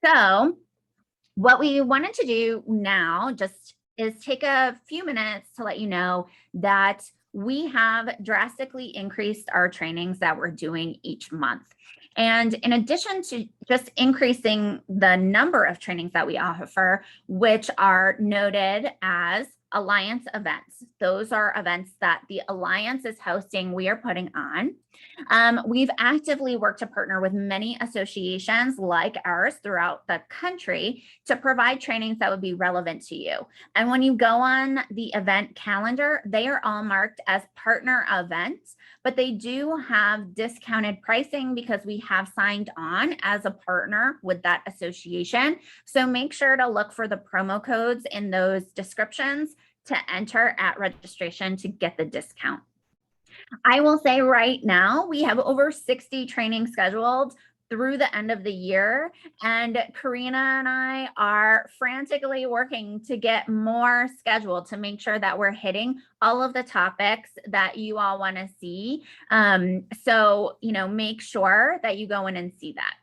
So what we wanted to do now just is take a few minutes to let you know that we have drastically increased our trainings that we're doing each month. And in addition to just increasing the number of trainings that we offer, which are noted as Alliance events, those are events that the Alliance is hosting, we are putting on. We've actively worked to partner with many associations like ours throughout the country to provide trainings that would be relevant to you. And when you go on the event calendar, they are all marked as partner events, but they do have discounted pricing because we have signed on as a partner with that association. So make sure to look for the promo codes in those descriptions to enter at registration to get the discount. I will say right now, we have over 60 trainings scheduled through the end of the year. And Karina and I are frantically working to get more scheduled to make sure that we're hitting all of the topics that you all want to see. So, make sure that you go in and see that.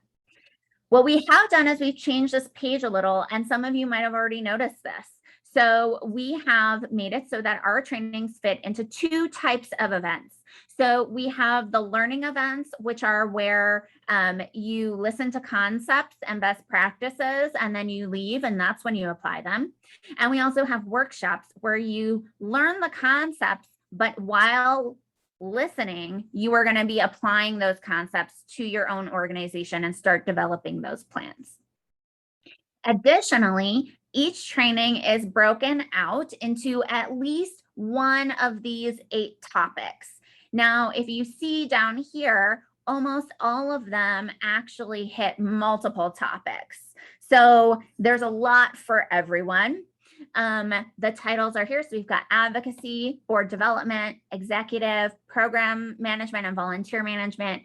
What we have done is we've changed this page a little, and some of you might have already noticed this. So we have made it so that our trainings fit into two types of events. So we have the learning events, which are where you listen to concepts and best practices, and then you leave, and that's when you apply them. And we also have workshops where you learn the concepts, but while listening, you are going to be applying those concepts to your own organization and start developing those plans. Additionally, each training is broken out into at least one of these 8 topics. Now, if you see down here, almost all of them actually hit multiple topics. So there's a lot for everyone. The titles are here. So we've got advocacy, board development, executive, program management and volunteer management,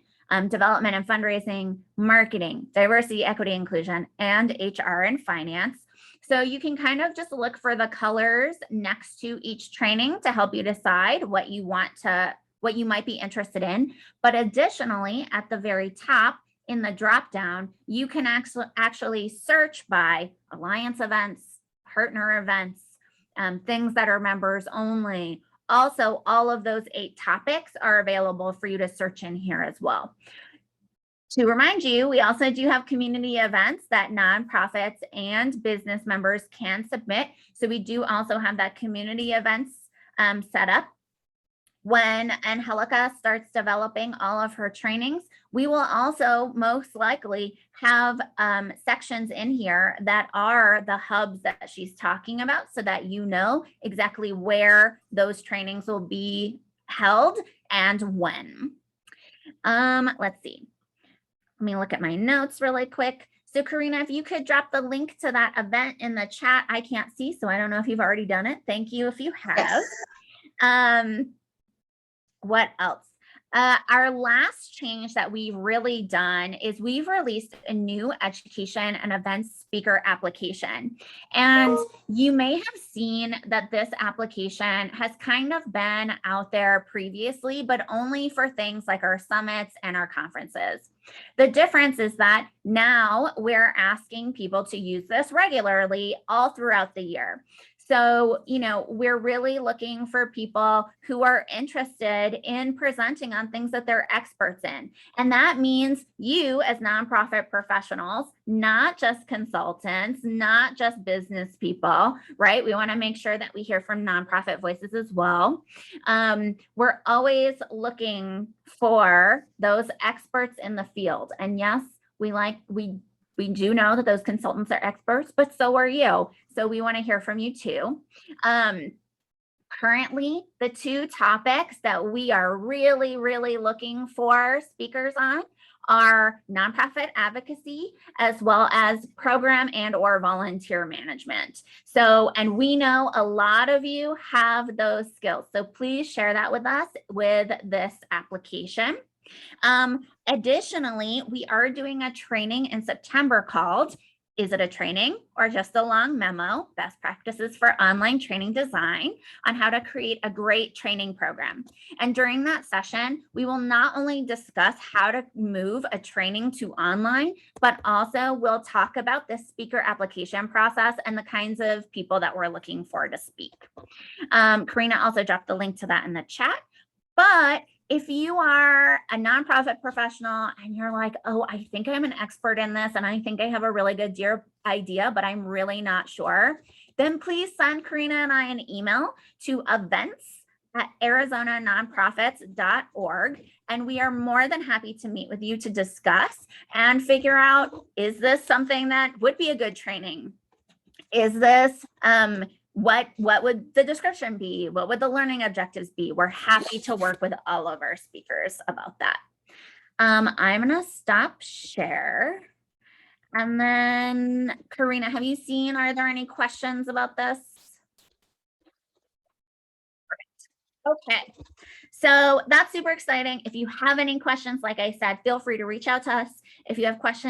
development and fundraising, marketing, diversity, equity, inclusion, and HR and finance. So you can kind of just look for the colors next to each training to help you decide what you might be interested in. But additionally, at the very top in the drop down, you can actually search by Alliance events, partner events, things that are members only. Also, all of those 8 topics are available for you to search in here as well. To remind you, we also do have community events that nonprofits and business members can submit. So we do also have that community events set up. When Angelica starts developing all of her trainings, we will also most likely have sections in here that are the hubs that she's talking about so that you know exactly where those trainings will be held and when. Let's see. Let me look at my notes really quick. So Karina, if you could drop the link to that event in the chat. I can't see, so I don't know if you've already done it. Thank you if you have. What else? Our last change that we've really done is we've released a new education and events speaker application. And you may have seen that this application has kind of been out there previously, but only for things like our summits and our conferences. The difference is that now we're asking people to use this regularly all throughout the year. So, we're really looking for people who are interested in presenting on things that they're experts in. And that means you as nonprofit professionals, not just consultants, not just business people, right? We want to make sure that we hear from nonprofit voices as well. We're always looking for those experts in the field. And yes, we do know that those consultants are experts, but so are you. So we want to hear from you too. Currently, the 2 topics that we are really, really looking for speakers on are nonprofit advocacy, as well as program and or volunteer management. So, and we know a lot of you have those skills. So please share that with us with this application. Additionally, we are doing a training in September called Is it a training or just a long memo? Best practices for online training design on how to create a great training program. And during that session, we will not only discuss how to move a training to online, but also we'll talk about the speaker application process and the kinds of people that we're looking for to speak. Karina also dropped the link to that in the chat. But if you are a nonprofit professional and you're like, oh, I think I'm an expert in this and I think I have a really good idea, but I'm really not sure, then please send Karina and I an email to events@arizonanonprofits.org. And we are more than happy to meet with you to discuss and figure out, is this something that would be a good training? Is this, what would the description be? What would the learning objectives be? We're happy to work with all of our speakers about that. I'm gonna stop share. And then Karina, have you seen, are there any questions about this? Okay, so that's super exciting. If you have any questions, like I said, feel free to reach out to us. If you have questions